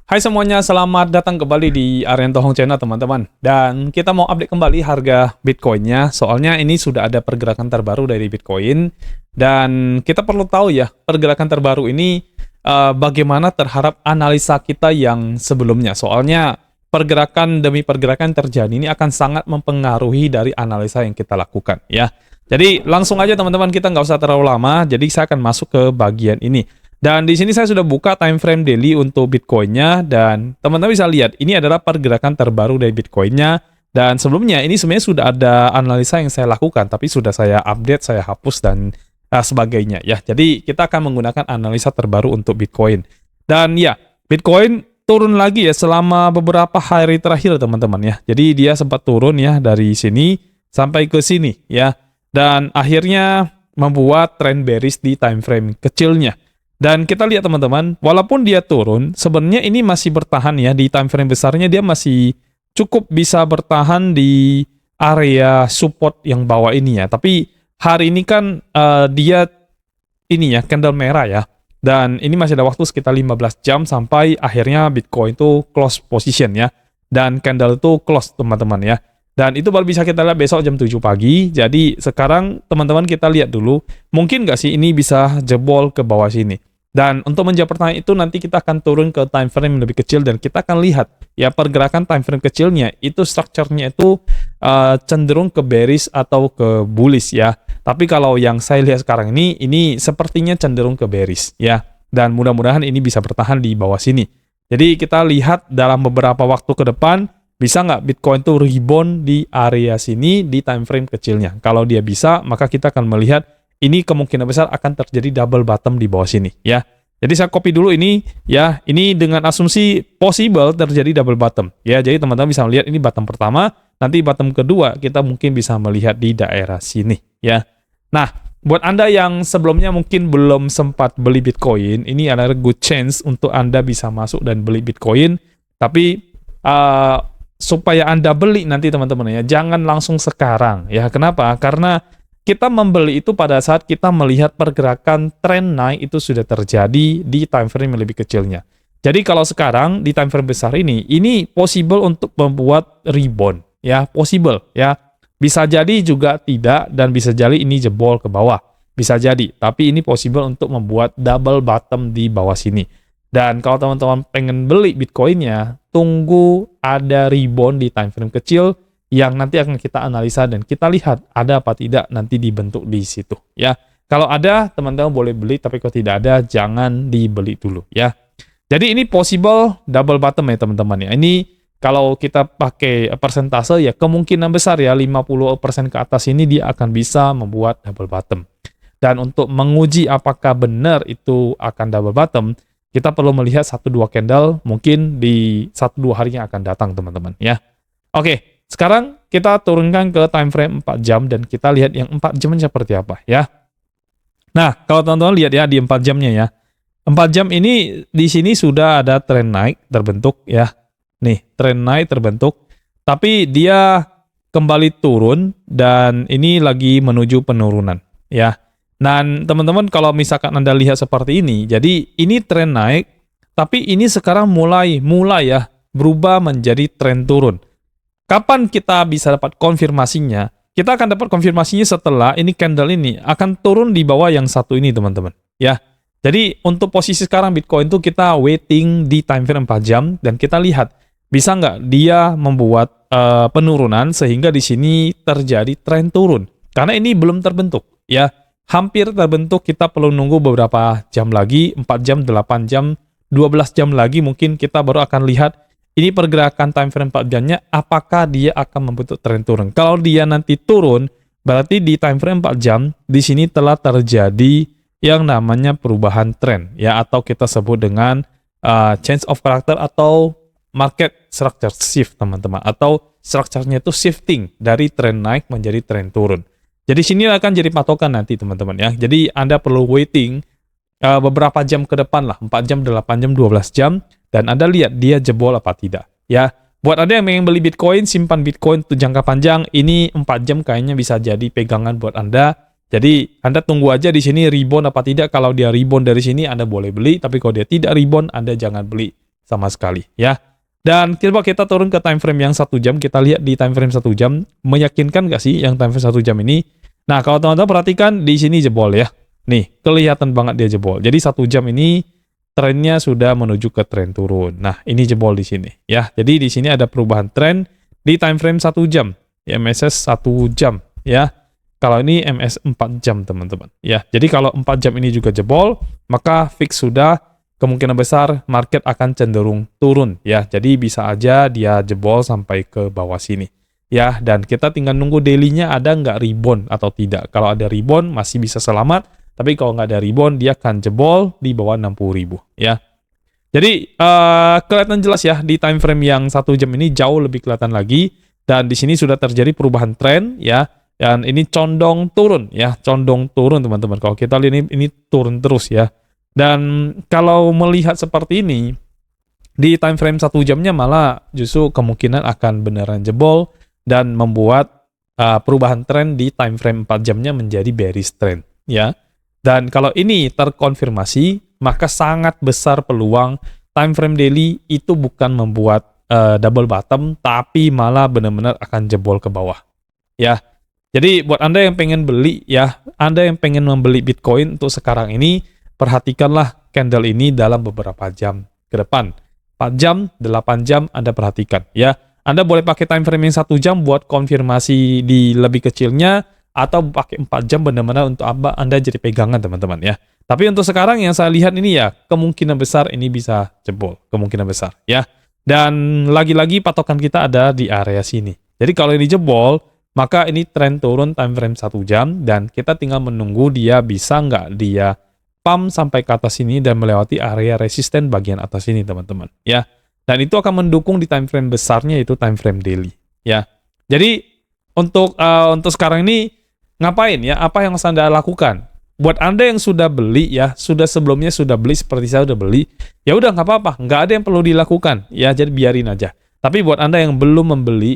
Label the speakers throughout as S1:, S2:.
S1: Hai semuanya, selamat datang kembali di Arianto Hong Channel teman-teman. Dan kita mau update kembali harga Bitcoin-nya, soalnya ini sudah ada pergerakan terbaru dari Bitcoin. Dan kita perlu tahu ya, pergerakan terbaru ini bagaimana terhadap analisa kita yang sebelumnya. Soalnya pergerakan demi pergerakan terjadi ini akan sangat mempengaruhi dari analisa yang kita lakukan ya. Jadi langsung aja teman-teman, kita nggak usah terlalu lama, jadi saya akan masuk ke bagian ini. Dan di sini saya sudah buka time frame daily untuk Bitcoin-nya, dan teman-teman bisa lihat ini adalah pergerakan terbaru dari Bitcoin-nya. Dan sebelumnya ini sebenarnya sudah ada analisa yang saya lakukan, tapi sudah saya update, saya hapus dan sebagainya ya. Jadi kita akan menggunakan analisa terbaru untuk Bitcoin. Dan ya, Bitcoin turun lagi ya selama beberapa hari terakhir teman-teman ya. Jadi dia sempat turun ya dari sini sampai ke sini ya. Dan akhirnya membuat trend bearish di time frame kecilnya. Dan kita lihat teman-teman, walaupun dia turun, sebenarnya ini masih bertahan ya, di time frame besarnya dia masih cukup bisa bertahan di area support yang bawah ini ya. Tapi hari ini kan dia ini ya, candle merah ya. Dan ini masih ada waktu sekitar 15 jam sampai akhirnya Bitcoin itu close position ya. Dan candle itu close teman-teman ya. Dan itu baru bisa kita lihat besok jam 7 pagi. Jadi sekarang teman-teman kita lihat dulu, mungkin nggak sih ini bisa jebol ke bawah sini. Dan untuk menjawab pertanyaan itu nanti kita akan turun ke time frame yang lebih kecil dan kita akan lihat ya pergerakan time frame kecilnya itu strukturnya itu cenderung ke bearish atau ke bullish ya. Tapi kalau yang saya lihat sekarang ini sepertinya cenderung ke bearish ya. Dan mudah-mudahan ini bisa bertahan di bawah sini. Jadi kita lihat dalam beberapa waktu ke depan bisa nggak Bitcoin itu rebound di area sini di time frame kecilnya. Kalau dia bisa, maka kita akan melihat ini kemungkinan besar akan terjadi double bottom di bawah sini ya. Jadi saya copy dulu ini ya, ini dengan asumsi possible terjadi double bottom ya. Jadi teman-teman bisa melihat ini bottom pertama, nanti bottom kedua kita mungkin bisa melihat di daerah sini ya. Nah, buat Anda yang sebelumnya mungkin belum sempat beli Bitcoin, ini adalah good chance untuk Anda bisa masuk dan beli Bitcoin. Tapi supaya Anda beli nanti teman-teman ya, jangan langsung sekarang ya. Kenapa? Karena kita membeli itu pada saat kita melihat pergerakan tren naik itu sudah terjadi di time frame yang lebih kecilnya. Jadi kalau sekarang di time frame besar ini possible untuk membuat rebound ya, possible ya. Bisa jadi juga tidak, dan bisa jadi ini jebol ke bawah. Bisa jadi, tapi ini possible untuk membuat double bottom di bawah sini. Dan kalau teman-teman pengen beli Bitcoin-nya, tunggu ada rebound di time frame kecil yang nanti akan kita analisa dan kita lihat ada apa tidak nanti dibentuk di situ ya. Kalau ada, teman-teman boleh beli, tapi kalau tidak ada jangan dibeli dulu ya. Jadi ini possible double bottom ya teman-teman ya. Ini kalau kita pakai persentase ya kemungkinan besar ya 50% ke atas ini dia akan bisa membuat double bottom. Dan untuk menguji apakah benar itu akan double bottom, kita perlu melihat 1-2 candle mungkin di 1-2 hari yang akan datang teman-teman ya. Oke, sekarang kita turunkan ke time frame 4 jam dan kita lihat yang 4 jam seperti apa ya. Nah, kalau teman-teman lihat ya di 4 jamnya ya. 4 jam ini di sini sudah ada tren naik terbentuk ya. Nih, tren naik terbentuk. Tapi dia kembali turun dan ini lagi menuju penurunan ya. Dan teman-teman kalau misalkan Anda lihat seperti ini, jadi ini tren naik tapi ini sekarang mulai ya berubah menjadi tren turun. Kapan kita bisa dapat konfirmasinya? Kita akan dapat konfirmasinya setelah ini candle ini akan turun di bawah yang satu ini teman-teman ya. Jadi untuk posisi sekarang Bitcoin itu kita waiting di time frame 4 jam dan kita lihat bisa nggak dia membuat penurunan sehingga di sini terjadi tren turun. Karena ini belum terbentuk ya. Hampir terbentuk, kita perlu nunggu beberapa jam lagi, 4 jam, 8 jam, 12 jam lagi mungkin kita baru akan lihat ini pergerakan time frame 4 jamnya, apakah dia akan membentuk tren turun. Kalau dia nanti turun, berarti di time frame 4 jam, di sini telah terjadi yang namanya perubahan tren, ya, atau kita sebut dengan change of character atau market structure shift, teman-teman. Atau structure-nya itu shifting dari tren naik menjadi tren turun. Jadi sini akan jadi patokan nanti, teman-teman, ya. Jadi Anda perlu waiting beberapa jam ke depan lah, 4 jam, 8 jam, 12 jam, dan Anda lihat dia jebol apa tidak ya. Buat Anda yang ingin beli Bitcoin, simpan Bitcoin untuk jangka panjang, ini 4 jam kayaknya bisa jadi pegangan buat Anda. Jadi Anda tunggu aja di sini rebound apa tidak. Kalau dia rebound dari sini Anda boleh beli, tapi kalau dia tidak rebound Anda jangan beli sama sekali ya. Dan coba kita turun ke time frame yang 1 jam, kita lihat di time frame 1 jam, meyakinkan nggak sih yang time frame 1 jam ini? Nah, kalau teman-teman perhatikan di sini jebol ya. Nih, kelihatan banget dia jebol. Jadi 1 jam ini trennya sudah menuju ke tren turun. Nah, ini jebol di sini ya. Jadi di sini ada perubahan tren di time frame 1 jam. Ya, MSS 1 jam ya. Kalau ini MS 4 jam teman-teman ya. Jadi kalau 4 jam ini juga jebol, maka fix sudah kemungkinan besar market akan cenderung turun ya. Jadi bisa aja dia jebol sampai ke bawah sini ya. Dan kita tinggal nunggu daily-nya ada nggak rebound atau tidak. Kalau ada rebound masih bisa selamat. Tapi kalau nggak ada rebound dia akan jebol di bawah 60.000 ya. Jadi kelihatan jelas ya di time frame yang 1 jam ini jauh lebih kelihatan lagi. Dan di sini sudah terjadi perubahan tren ya. Dan ini condong turun ya. Condong turun teman-teman. Kalau kita lihat ini turun terus ya. Dan kalau melihat seperti ini, di time frame 1 jamnya malah justru kemungkinan akan beneran jebol dan membuat perubahan tren di time frame 4 jamnya menjadi bearish trend ya. Dan kalau ini terkonfirmasi, maka sangat besar peluang time frame daily itu bukan membuat double bottom, tapi malah benar-benar akan jebol ke bawah ya. Jadi buat Anda yang pengen beli ya, Anda yang pengen membeli Bitcoin untuk sekarang ini, perhatikanlah candle ini dalam beberapa jam ke depan. 4 jam, 8 jam Anda perhatikan ya. Anda boleh pakai time frame yang 1 jam buat konfirmasi di lebih kecilnya, atau pakai 4 jam benar-benar untuk Anda jadi pegangan teman-teman ya. Tapi untuk sekarang yang saya lihat ini ya, kemungkinan besar ini bisa jebol. Kemungkinan besar ya. Dan lagi-lagi patokan kita ada di area sini. Jadi kalau ini jebol, maka ini tren turun time frame 1 jam, dan kita tinggal menunggu dia bisa nggak dia pump sampai ke atas sini dan melewati area resisten bagian atas ini teman-teman ya. Dan itu akan mendukung di time frame besarnya, itu time frame daily ya. Jadi untuk sekarang ini ngapain ya? Apa yang harus Anda lakukan? Buat Anda yang sudah beli ya, sebelumnya sudah beli seperti saya udah beli, ya udah nggak apa-apa, nggak ada yang perlu dilakukan ya, jadi biarin aja. Tapi buat Anda yang belum membeli,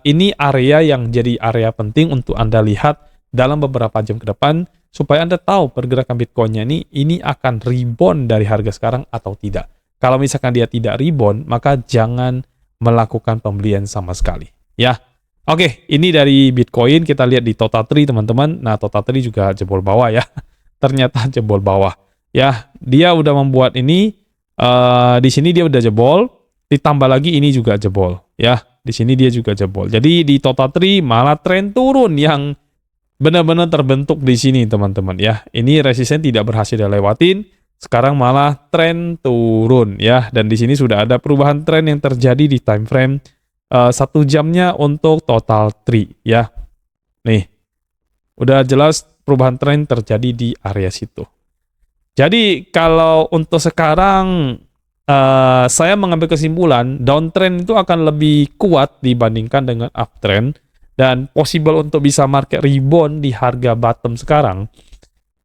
S1: ini area yang jadi area penting untuk Anda lihat dalam beberapa jam ke depan, supaya Anda tahu pergerakan Bitcoin-nya ini akan rebound dari harga sekarang atau tidak. Kalau misalkan dia tidak rebound, maka jangan melakukan pembelian sama sekali. Ya, oke, ini dari Bitcoin, kita lihat di TotaTree teman-teman. Nah, TotaTree juga jebol bawah ya. Ternyata jebol bawah. Ya, dia udah membuat ini, di sini dia udah jebol, ditambah lagi ini juga jebol. Ya, di sini dia juga jebol. Jadi di TotaTree malah tren turun yang benar-benar terbentuk di sini teman-teman ya. Ini resisten tidak berhasil dilewatin, sekarang malah tren turun ya. Dan di sini sudah ada perubahan tren yang terjadi di time frame 1 jamnya untuk TotaTree ya. Nih, udah jelas perubahan tren terjadi di area situ. Jadi kalau untuk sekarang saya mengambil kesimpulan downtrend itu akan lebih kuat dibandingkan dengan uptrend. Dan possible untuk bisa market rebound di harga bottom sekarang,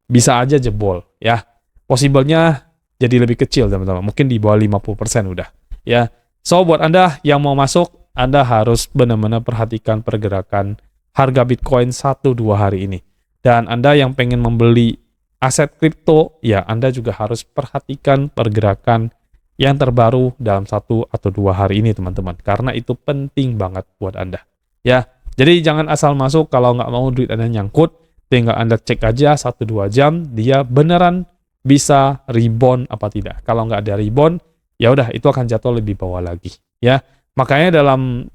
S1: bisa aja jebol ya. Possible-nya jadi lebih kecil teman-teman, mungkin di bawah 50% udah ya. So buat Anda yang mau masuk, Anda harus benar-benar perhatikan pergerakan harga Bitcoin 1-2 hari ini. Dan Anda yang pengen membeli aset kripto, ya Anda juga harus perhatikan pergerakan yang terbaru dalam 1 atau 2 hari ini teman-teman, karena itu penting banget buat Anda ya. Jadi jangan asal masuk kalau nggak mau duit Anda nyangkut, tinggal Anda cek aja 1-2 jam, dia beneran bisa rebound apa tidak. Kalau nggak ada rebound, ya udah itu akan jatuh lebih bawah lagi. Ya, makanya dalam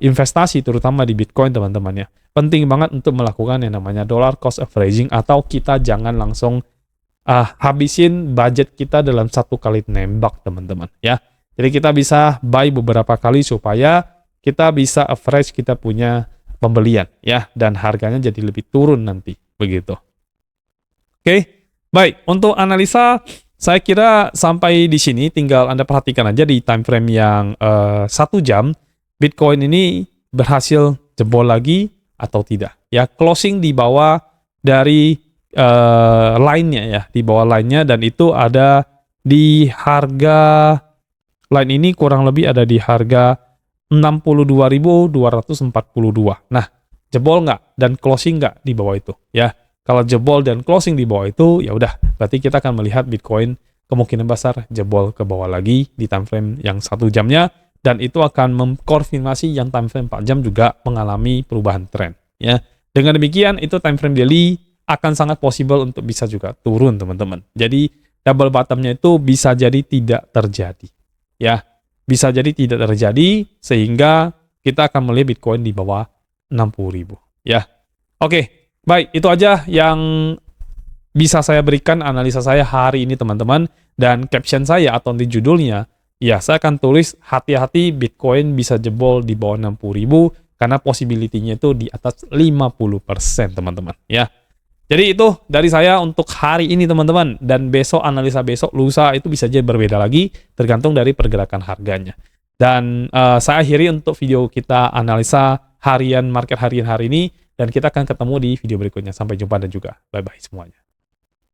S1: investasi terutama di Bitcoin teman-teman ya, penting banget untuk melakukan yang namanya dollar cost averaging, atau kita jangan langsung habisin budget kita dalam 1 kali nembak teman-teman ya. Jadi kita bisa buy beberapa kali supaya kita bisa average kita punya pembelian ya, dan harganya jadi lebih turun nanti begitu. Oke, baik, untuk analisa saya kira sampai di sini, tinggal Anda perhatikan aja di time frame yang 1 jam Bitcoin ini berhasil jebol lagi atau tidak ya. Closing di bawah dari line-nya ya, di bawah line-nya, dan itu ada di harga line ini kurang lebih ada di harga 62.242. Nah, jebol nggak dan closing nggak di bawah itu ya. Kalau jebol dan closing di bawah itu, ya udah berarti kita akan melihat Bitcoin kemungkinan besar jebol ke bawah lagi di time frame yang 1 jamnya, dan itu akan mengkonfirmasi yang time frame 4 jam juga mengalami perubahan tren. Ya, dengan demikian itu time frame daily akan sangat possible untuk bisa juga turun teman-teman. Jadi double bottomnya itu bisa jadi tidak terjadi. Ya, bisa jadi tidak terjadi sehingga kita akan melihat Bitcoin di bawah 60.000. Ya, oke, baik, itu aja yang bisa saya berikan analisa saya hari ini teman-teman. Dan caption saya atau di judulnya, ya saya akan tulis hati-hati Bitcoin bisa jebol di bawah 60.000 karena possibility-nya itu di atas 50% teman-teman. Ya, jadi itu dari saya untuk hari ini teman-teman. Dan besok analisa besok, lusa itu bisa jadi berbeda lagi tergantung dari pergerakan harganya. Dan saya akhiri untuk video kita analisa harian market harian hari ini. Dan kita akan ketemu di video berikutnya. Sampai jumpa dan juga bye-bye semuanya.